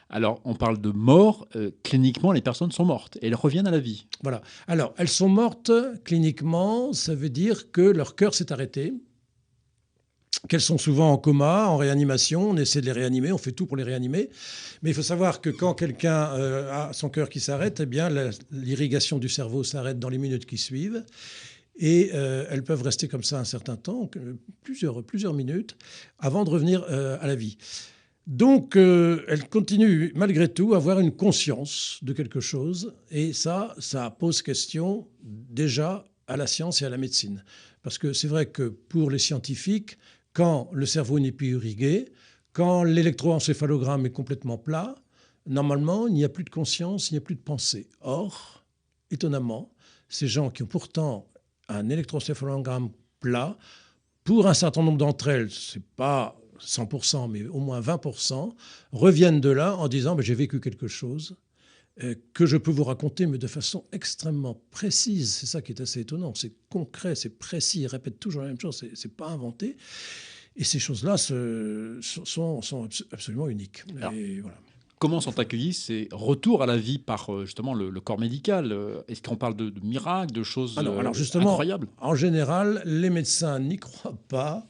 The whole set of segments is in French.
Alors, on parle de mort. Cliniquement, les personnes sont mortes et elles reviennent à la vie. Voilà. Alors, elles sont mortes cliniquement, ça veut dire que leur cœur s'est arrêté, qu'elles sont souvent en coma, en réanimation, on essaie de les réanimer, on fait tout pour les réanimer. Mais il faut savoir que quand quelqu'un a son cœur qui s'arrête, eh bien, l'irrigation du cerveau s'arrête dans les minutes qui suivent. Et elles peuvent rester comme ça un certain temps, plusieurs minutes, avant de revenir à la vie. Donc, elles continuent malgré tout à avoir une conscience de quelque chose. Et ça pose question déjà à la science et à la médecine. Parce que c'est vrai que pour les scientifiques, quand le cerveau n'est plus irrigué, quand l'électroencéphalogramme est complètement plat, normalement, il n'y a plus de conscience, il n'y a plus de pensée. Or, étonnamment, ces gens qui ont pourtant un électroencéphalogramme plat, pour un certain nombre d'entre elles, ce n'est pas 100%, mais au moins 20%, reviennent de là en disant j'ai vécu quelque chose que je peux vous raconter, mais de façon extrêmement précise. C'est ça qui est assez étonnant. C'est concret, c'est précis, ils répètent toujours la même chose, c'est pas inventé. Et ces choses-là sont absolument uniques. Alors, Et voilà. comment sont accueillis ces retours à la vie par justement le corps médical? Est-ce qu'on parle de miracles, de choses Alors justement, incroyables? en général, les médecins n'y croient pas.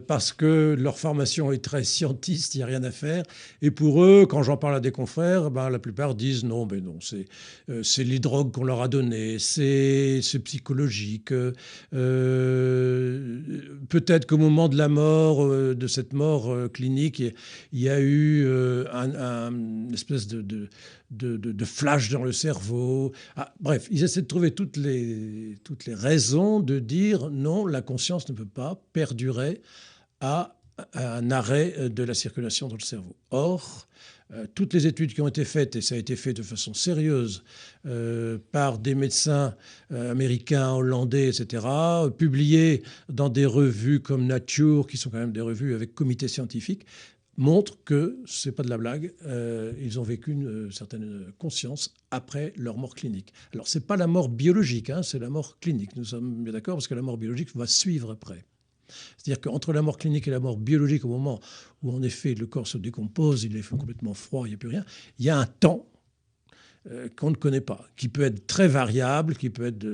Parce que leur formation est très scientiste, il n'y a rien à faire. Et pour eux, quand j'en parle à des confrères, la plupart disent non, mais non, c'est les drogues qu'on leur a données, c'est psychologique. Peut-être qu'au moment de la mort, de cette mort clinique, il y a eu une espèce de flash dans le cerveau. Bref, ils essaient de trouver toutes les raisons de dire non, la conscience ne peut pas perdurer à un arrêt de la circulation dans le cerveau. Or, toutes les études qui ont été faites, et ça a été fait de façon sérieuse par des médecins américains, hollandais, etc., publiées dans des revues comme Nature, qui sont quand même des revues avec comité scientifique, montrent que ce n'est pas de la blague, ils ont vécu une certaine conscience après leur mort clinique. Alors, ce n'est pas la mort biologique, c'est la mort clinique, nous sommes bien d'accord, parce que la mort biologique va suivre après. C'est-à-dire qu'entre la mort clinique et la mort biologique, au moment où en effet le corps se décompose, il est complètement froid, il n'y a plus rien, il y a un temps qu'on ne connaît pas, qui peut être très variable, qui peut être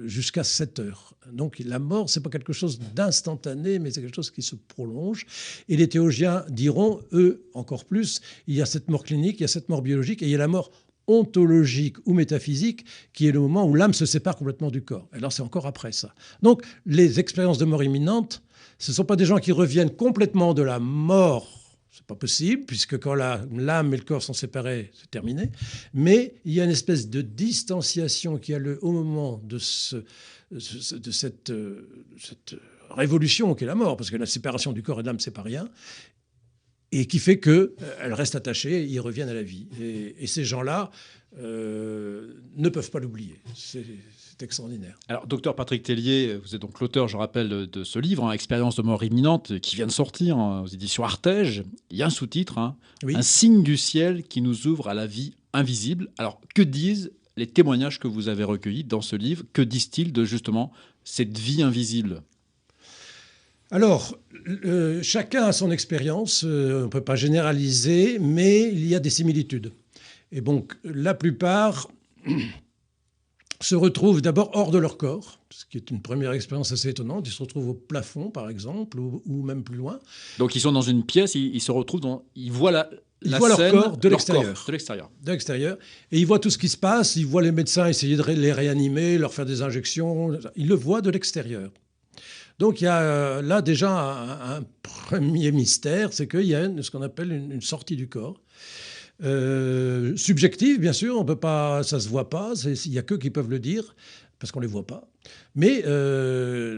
jusqu'à 7 heures. Donc la mort, ce n'est pas quelque chose d'instantané, mais c'est quelque chose qui se prolonge. Et les théologiens diront, eux, encore plus, il y a cette mort clinique, il y a cette mort biologique, et il y a la mort ontologique ou métaphysique, qui est le moment où l'âme se sépare complètement du corps. Alors c'est encore après ça. Donc les expériences de mort imminente, ce ne sont pas des gens qui reviennent complètement de la mort. C'est pas possible, puisque quand l'âme et le corps sont séparés, c'est terminé. Mais il y a une espèce de distanciation qui a lieu au moment de cette révolution qu'est la mort, parce que la séparation du corps et de l'âme, c'est pas rien, et qui fait qu'elles restent attachées, ils reviennent à la vie. Et ces gens-là ne peuvent pas l'oublier. C'est extraordinaire. Alors, docteur Patrick Tellier, vous êtes donc l'auteur, je rappelle, de ce livre, Expérience de mort imminente, qui vient de sortir aux éditions Artege. Il y a un sous-titre, Oui. Un signe du ciel qui nous ouvre à la vie invisible. Alors, que disent les témoignages que vous avez recueillis dans ce livre? Que disent-ils de justement cette vie invisible? Alors, chacun a son expérience, on ne peut pas généraliser, mais il y a des similitudes. Et donc, la plupart se retrouvent d'abord hors de leur corps, ce qui est une première expérience assez étonnante. Ils se retrouvent au plafond, par exemple, ou même plus loin. Donc, ils sont dans une pièce, ils se retrouvent ils voient la voient scène, leur corps de l'extérieur. De l'extérieur. Et ils voient tout ce qui se passe. Ils voient les médecins essayer de les réanimer, leur faire des injections. Ils le voient de l'extérieur. Donc il y a là déjà un premier mystère, c'est qu'il y a ce qu'on appelle une sortie du corps. Subjective, bien sûr, on peut pas, ça ne se voit pas, il n'y a qu'eux qui peuvent le dire, parce qu'on ne les voit pas. Mais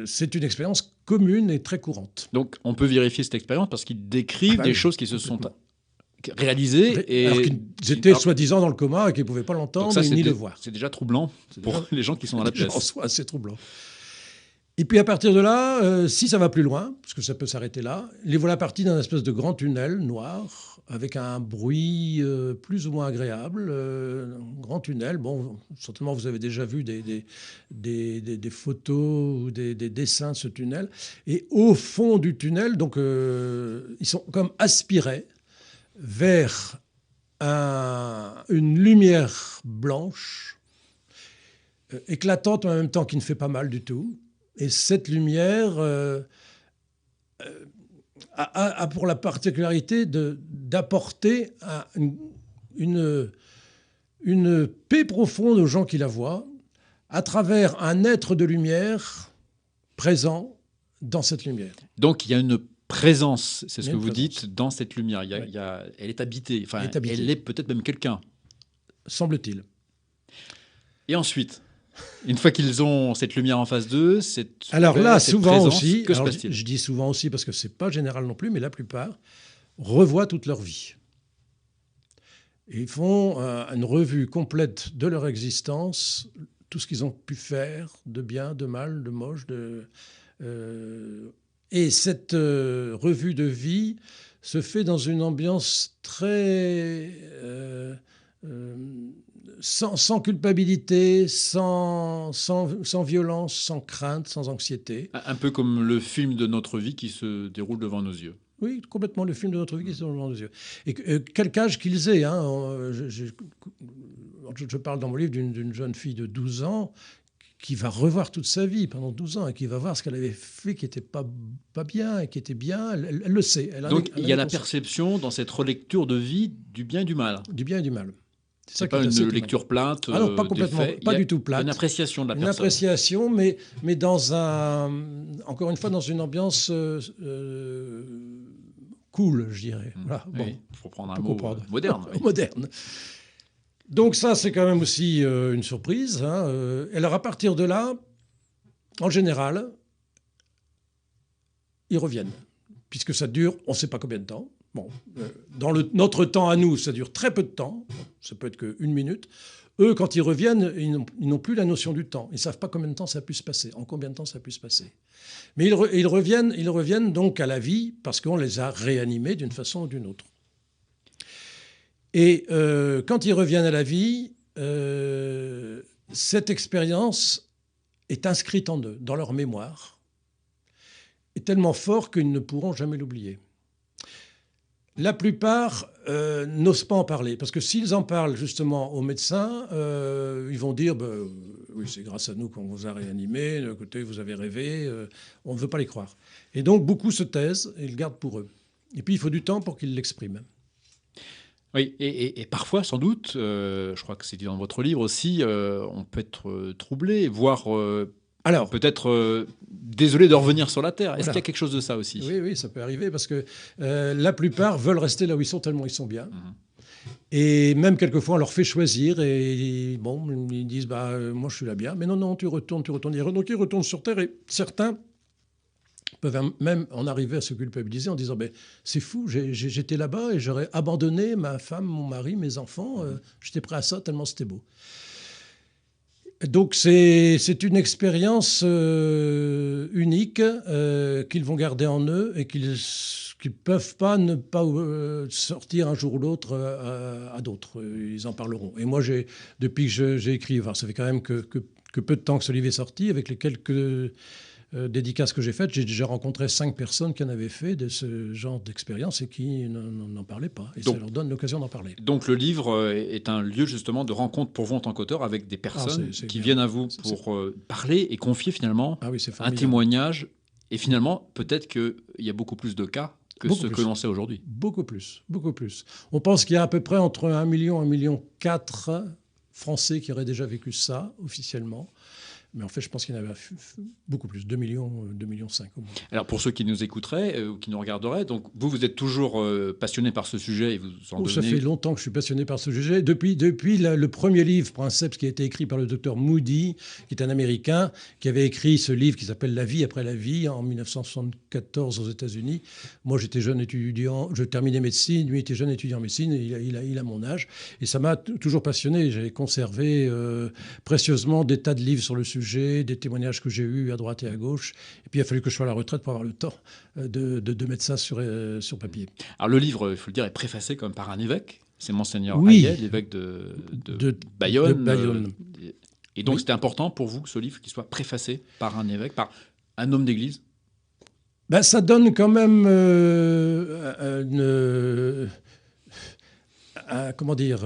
c'est une expérience commune et très courante. Donc on peut vérifier cette expérience parce qu'ils décrivent des choses qui se sont réalisées. Alors qu'ils étaient soi-disant dans le coma et qu'ils ne pouvaient pas l'entendre ni le voir. C'est déjà troublant pour les gens qui sont dans la pièce. En soi, c'est troublant. Et puis à partir de là, si ça va plus loin, parce que ça peut s'arrêter là, les voilà partis dans une espèce de grand tunnel noir, avec un bruit plus ou moins agréable, un grand tunnel. Bon, certainement vous avez déjà vu des photos ou des dessins de ce tunnel. Et au fond du tunnel, donc ils sont comme aspirés vers une lumière blanche, éclatante en même temps, qui ne fait pas mal du tout. Et cette lumière a pour la particularité d'apporter une paix profonde aux gens qui la voient, à travers un être de lumière présent dans cette lumière. Donc il y a une présence, c'est ce que vous présence. dites, dans cette lumière. Elle est habitée, enfin, elle est peut-être même quelqu'un. Semble-t-il. Et ensuite, une fois qu'ils ont cette lumière en face d'eux, alors là, souvent présence, aussi, que se passe-t-il? je dis souvent aussi parce que c'est pas général non plus, mais la plupart revoient toute leur vie. Et ils font une revue complète de leur existence, tout ce qu'ils ont pu faire, de bien, de mal, de moche, et cette revue de vie se fait dans une ambiance très sans culpabilité, sans violence, sans crainte, sans anxiété. Un peu comme le film de notre vie qui se déroule devant nos yeux. Oui, complètement, le film de notre vie qui se déroule devant nos yeux. Et quel âge qu'ils aient. Hein, je parle dans mon livre d'une jeune fille de 12 ans qui va revoir toute sa vie pendant 12 ans et qui va voir ce qu'elle avait fait qui n'était pas bien et qui était bien. Elle le sait. Donc il y a la perception dans cette relecture de vie du bien et du mal. Du bien et du mal. C'est pas une lecture plainte. Ah non, pas complètement, pas du tout plainte. Une appréciation de la personne. Une appréciation, mais dans encore une fois, dans une ambiance cool, je dirais. Voilà, bon, oui, il faut prendre un mot moderne. Oui. Moderne. Donc ça, c'est quand même aussi une surprise. Hein. Et alors à partir de là, en général, ils reviennent, puisque ça dure, on ne sait pas combien de temps. Bon, dans notre temps à nous, ça dure très peu de temps. Ça peut être qu'une minute. Eux, quand ils reviennent, ils n'ont plus la notion du temps. Ils ne savent pas combien de temps ça a pu se passer, en combien de temps ça a pu se passer. Mais ils reviennent donc à la vie parce qu'on les a réanimés d'une façon ou d'une autre. Et quand ils reviennent à la vie, cette expérience est inscrite en eux, dans leur mémoire, est tellement fort qu'ils ne pourront jamais l'oublier. La plupart n'osent pas en parler, parce que s'ils en parlent justement aux médecins, ils vont dire oui, c'est grâce à nous qu'on vous a réanimé, écoutez, vous avez rêvé, on ne veut pas les croire. Et donc beaucoup se taisent et ils le gardent pour eux. Et puis il faut du temps pour qu'ils l'expriment. Oui, et parfois, sans doute, je crois que c'est dit dans votre livre aussi, on peut être troublé, voire peut-être désolé de revenir sur la Terre. Est-ce qu'il y a quelque chose de ça aussi? Oui, ça peut arriver, parce que la plupart veulent rester là où ils sont tellement ils sont bien. Et même quelquefois, on leur fait choisir et bon, ils disent moi je suis là bien, mais non, tu retournes. Donc ils retournent sur Terre et certains peuvent même en arriver à se culpabiliser en disant c'est fou, j'étais là-bas et j'aurais abandonné ma femme, mon mari, mes enfants, j'étais prêt à ça tellement c'était beau. Donc c'est une expérience unique qu'ils vont garder en eux et qu'ils ne peuvent pas ne pas sortir un jour ou l'autre à d'autres. Ils en parleront. Et moi, depuis que j'ai écrit, ça fait quand même que peu de temps que ce livre est sorti, avec les quelques dédicaces que j'ai faites, j'ai déjà rencontré 5 personnes qui en avaient fait de ce genre d'expérience et qui n'en parlaient pas. Et donc, ça leur donne l'occasion d'en parler. Donc le livre est un lieu justement de rencontre pour vous en tant qu'auteur avec des personnes qui viennent à vous pour parler et confier finalement un témoignage. Et finalement, peut-être qu'il y a beaucoup plus de cas que ce que l'on sait aujourd'hui. Beaucoup plus. On pense qu'il y a à peu près entre 1 million et 1,4 million Français qui auraient déjà vécu ça officiellement. Mais en fait, je pense qu'il y en avait beaucoup plus, 2 millions, 2,5 millions au moins. Alors, pour ceux qui nous écouteraient ou qui nous regarderaient, donc vous êtes toujours passionné par ce sujet et vous en devenez... Ça fait longtemps que je suis passionné par ce sujet. Depuis le premier livre, Princeps, qui a été écrit par le docteur Moody, qui est un Américain, qui avait écrit ce livre qui s'appelle La vie après la vie, en 1974 aux États-Unis. Moi, j'étais jeune étudiant, je terminais médecine, lui était jeune étudiant en médecine, et il a mon âge. Et ça m'a toujours passionné. J'ai conservé précieusement des tas de livres sur le sujet, des témoignages que j'ai eus à droite et à gauche. Et puis, il a fallu que je sois à la retraite pour avoir le temps de mettre ça sur papier. Alors, le livre, il faut le dire, est préfacé quand même par un évêque. C'est Monseigneur Hayet, l'évêque de Bayonne. Et donc, c'était important pour vous, ce livre, qu'il soit préfacé par un évêque, par un homme d'église? Ça donne quand même comment dire,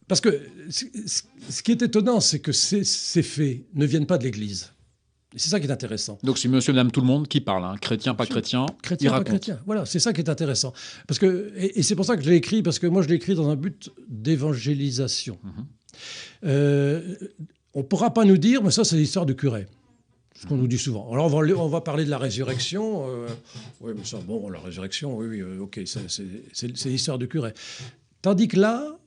parce que ce qui est étonnant, c'est que ces faits ne viennent pas de l'Église. Et c'est ça qui est intéressant. Donc c'est monsieur, madame, tout le monde qui parle, hein. Chrétien, pas chrétien, chrétien, pas chrétien. Voilà, c'est ça qui est intéressant. Parce que, et c'est pour ça que je l'ai écrit, parce que moi je l'ai écrit dans un but d'évangélisation. On ne pourra pas nous dire, mais ça c'est l'histoire du curé. Ce qu'on nous dit souvent. Alors on va parler de la résurrection. Oui, mais ça, bon, la résurrection, oui, ok, c'est l'histoire du curé. Tandis que là,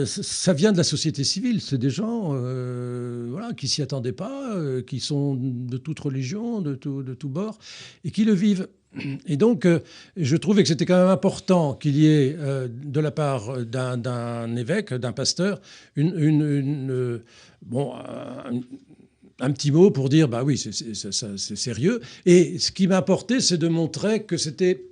ça vient de la société civile. C'est des gens voilà, qui ne s'y attendaient pas, qui sont de toute religion, de tout bord, et qui le vivent. Et donc, je trouvais que c'était quand même important qu'il y ait, de la part d'un évêque, d'un pasteur, un petit mot pour dire, bah oui, c'est sérieux. Et ce qui m'a importé, c'est de montrer que c'était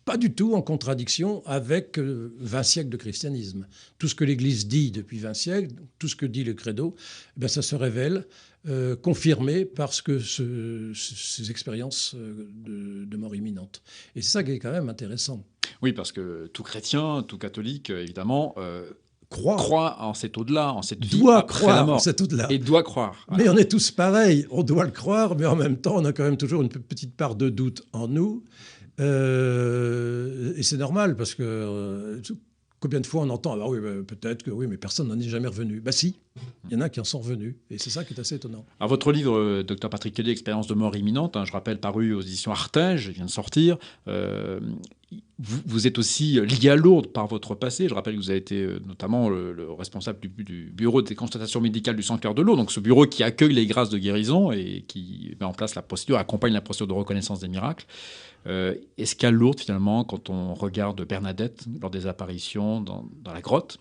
pas du tout en contradiction avec 20 siècles de christianisme. Tout ce que l'Église dit depuis 20 siècles, tout ce que dit le credo, ben ça se révèle confirmé par ces expériences de mort imminente. Et c'est ça qui est quand même intéressant. Oui, parce que tout chrétien, tout catholique, évidemment... croit en cet au-delà, en cette vie après la mort. En cet au-delà. Et doit croire. Voilà. Mais on est tous pareils. On doit le croire, mais en même temps, on a quand même toujours une petite part de doute en nous. Et c'est normal, parce que combien de fois on entend, ah bah oui, peut-être que oui, mais personne n'en est jamais revenu. Bah si, il y en a qui en sont revenus. Et c'est ça qui est assez étonnant. Alors, votre livre, Dr Patrick Kelly, Expérience de mort imminente, hein, je rappelle, paru aux éditions Artege, il vient de sortir. Vous êtes aussi lié à Lourdes par votre passé. Je rappelle que vous avez été notamment le responsable du bureau des constatations médicales du Sanctuaire de Lourdes, donc ce bureau qui accueille les grâces de guérison et qui met en place la procédure, accompagne la procédure de reconnaissance des miracles. Est-ce qu'à Lourdes, finalement, quand on regarde Bernadette lors des apparitions dans la grotte,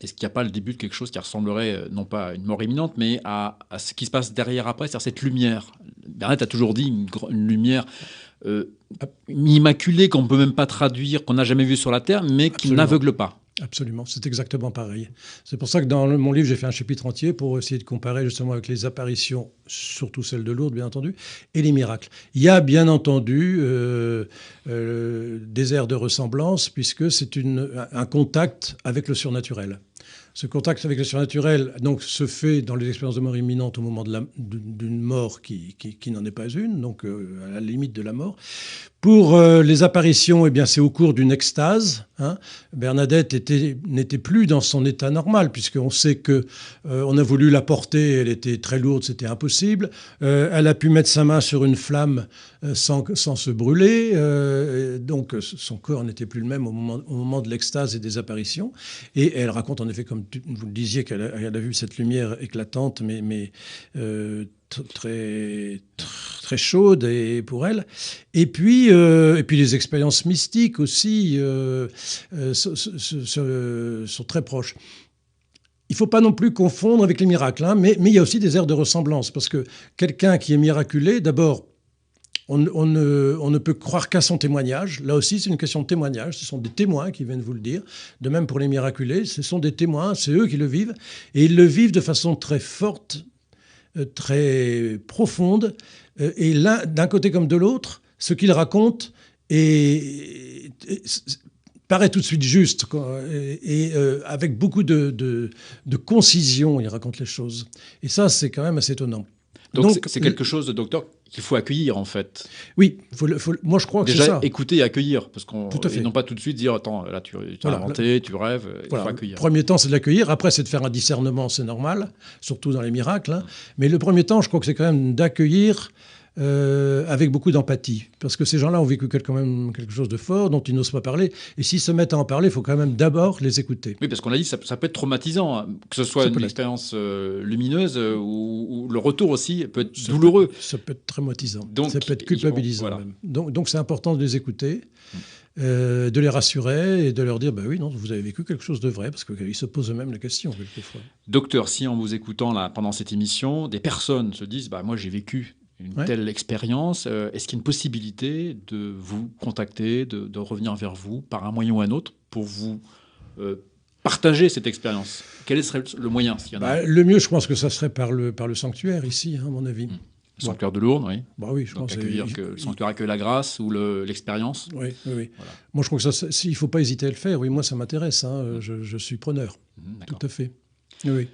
est-ce qu'il n'y a pas le début de quelque chose qui ressemblerait, non pas à une mort imminente, mais à ce qui se passe derrière après, c'est-à-dire cette lumière? Bernadette a toujours dit une lumière immaculée qu'on ne peut même pas traduire, qu'on n'a jamais vue sur la terre, mais qui n'aveugle pas. Absolument, c'est exactement pareil. C'est pour ça que dans mon livre, j'ai fait un chapitre entier pour essayer de comparer justement avec les apparitions, surtout celles de Lourdes, bien entendu, et les miracles. Il y a bien entendu des aires de ressemblance, puisque c'est un contact avec le surnaturel. Ce contact avec le surnaturel donc, se fait dans les expériences de mort imminente au moment d'une mort qui n'en est pas une, donc à la limite de la mort. Pour les apparitions, eh bien, c'est au cours d'une extase. Hein. Bernadette n'était plus dans son état normal, puisqu'on sait qu'on a voulu la porter, elle était très lourde, c'était impossible. Elle a pu mettre sa main sur une flamme sans se brûler. Donc son corps n'était plus le même au moment de l'extase et des apparitions. Et elle raconte en effet, comme vous le disiez, qu'elle a vu cette lumière éclatante, mais très chaude pour elle. Et puis les expériences mystiques aussi sont très proches. Il ne faut pas non plus confondre avec les miracles, hein, mais il y a aussi des aires de ressemblance, parce que quelqu'un qui est miraculé, d'abord, on ne peut croire qu'à son témoignage. Là aussi, c'est une question de témoignage. Ce sont des témoins qui viennent vous le dire. De même pour les miraculés, ce sont des témoins, c'est eux qui le vivent. Et ils le vivent de façon très forte, très profonde. Et l'un, d'un côté comme de l'autre, ce qu'ils racontent paraît tout de suite juste, quoi, et avec beaucoup de concision, ils racontent les choses. Et ça, c'est quand même assez étonnant. Donc c'est quelque chose, docteur, qu'il faut accueillir, en fait. Oui, moi je crois que c'est ça. Déjà, écouter et accueillir, parce qu'on non pas tout de suite dire, attends, là tu as inventé, tu rêves, il faut accueillir. Le premier temps, c'est de l'accueillir. Après, c'est de faire un discernement, c'est normal, surtout dans les miracles. Hein. Mais le premier temps, je crois que c'est quand même d'accueillir avec beaucoup d'empathie. Parce que ces gens-là ont vécu quand même quelque chose de fort dont ils n'osent pas parler. Et s'ils se mettent à en parler, il faut quand même d'abord les écouter. Oui, parce qu'on a dit, ça peut être traumatisant, hein, que ce soit une expérience lumineuse ou le retour aussi peut être douloureux. Ça peut être traumatisant. Ça peut être culpabilisant même. Donc c'est important de les écouter. De les rassurer et de leur dire, bah oui, non, vous avez vécu quelque chose de vrai, parce qu'ils se posent eux-mêmes la question, quelquefois. Docteur, si en vous écoutant là, pendant cette émission, des personnes se disent, bah moi j'ai vécu une telle expérience, est-ce qu'il y a une possibilité de vous contacter, de revenir vers vous par un moyen ou un autre pour vous partager cette expérience? Quel serait le moyen, s'il y en a? Le mieux, je pense que ça serait par le sanctuaire ici, hein, à mon avis. Le sanctuaire de Lourdes, oui. Bah oui, je donc pense que le sanctuaire accueille la grâce ou l'expérience. Oui. Voilà. Moi, je crois que il ne faut pas hésiter à le faire. Oui, moi, ça m'intéresse. Je suis preneur. Tout à fait. Oui.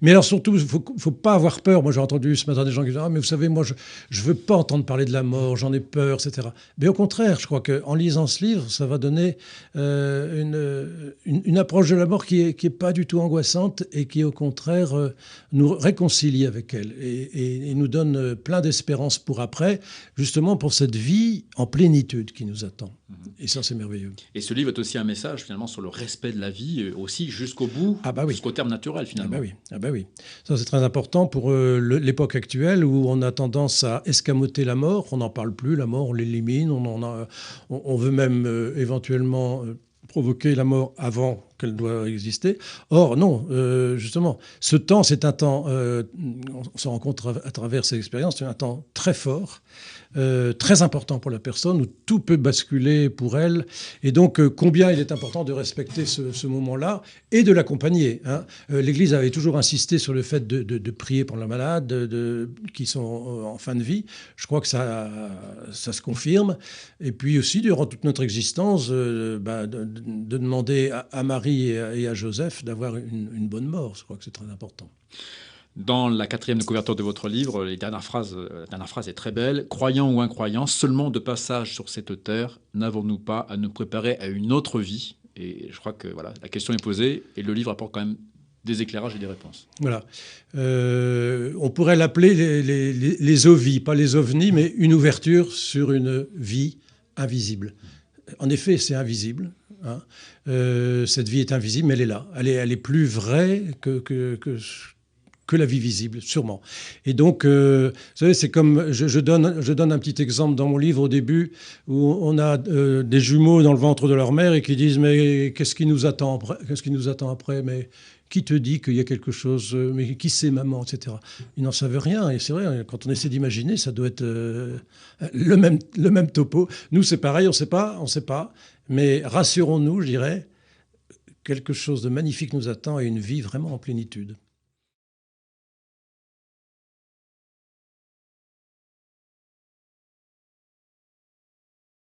Mais alors surtout, il ne faut pas avoir peur. Moi, j'ai entendu ce matin des gens qui disent « Ah, mais vous savez, moi, je ne veux pas entendre parler de la mort, j'en ai peur, etc. » Mais au contraire, je crois qu'en lisant ce livre, ça va donner une approche de la mort qui est pas du tout angoissante et qui, au contraire, nous réconcilie avec elle et nous donne plein d'espérance pour après, justement pour cette vie en plénitude qui nous attend. Et ça, c'est merveilleux. Et ce livre est aussi un message, finalement, sur le respect de la vie, aussi jusqu'au bout, jusqu'au terme naturel, finalement. Ah bah oui. Ça, c'est très important pour l'époque actuelle où on a tendance à escamoter la mort. On n'en parle plus, la mort, on l'élimine. On veut même éventuellement provoquer la mort avant qu'elle doit exister. Or, non, justement, ce temps, c'est un temps, on se rencontre à travers ces expériences, c'est un temps très fort, très important pour la personne, où tout peut basculer pour elle. Et donc, combien il est important de respecter ce moment-là et de l'accompagner. L'Église avait toujours insisté sur le fait de prier pour la malade, qui sont en fin de vie. Je crois que ça se confirme. Et puis aussi, durant toute notre existence, de demander à Marie et à Joseph d'avoir une bonne mort. Je crois que c'est très important. Dans la 4e de couverture de votre livre, la dernière phrase est très belle. « Croyants ou incroyants, seulement de passage sur cette terre, n'avons-nous pas à nous préparer à une autre vie ?» Et je crois que voilà, la question est posée et le livre apporte quand même des éclairages et des réponses. Voilà. On pourrait l'appeler les ovies, pas les ovnis, mais une ouverture sur une vie invisible. En effet, c'est invisible. Cette vie est invisible, mais elle est là. Elle est plus vraie que la vie visible, sûrement. Et donc, vous savez, c'est comme, je donne un petit exemple dans mon livre au début, où on a des jumeaux dans le ventre de leur mère et qui disent « Mais qu'est-ce qui nous attend après Mais qui te dit qu'il y a quelque chose? Mais qui c'est maman ?» etc. Ils n'en savent rien. Et c'est vrai, quand on essaie d'imaginer, ça doit être le même topo. Nous, c'est pareil, on ne sait pas. Mais rassurons-nous, je dirais, quelque chose de magnifique nous attend et une vie vraiment en plénitude.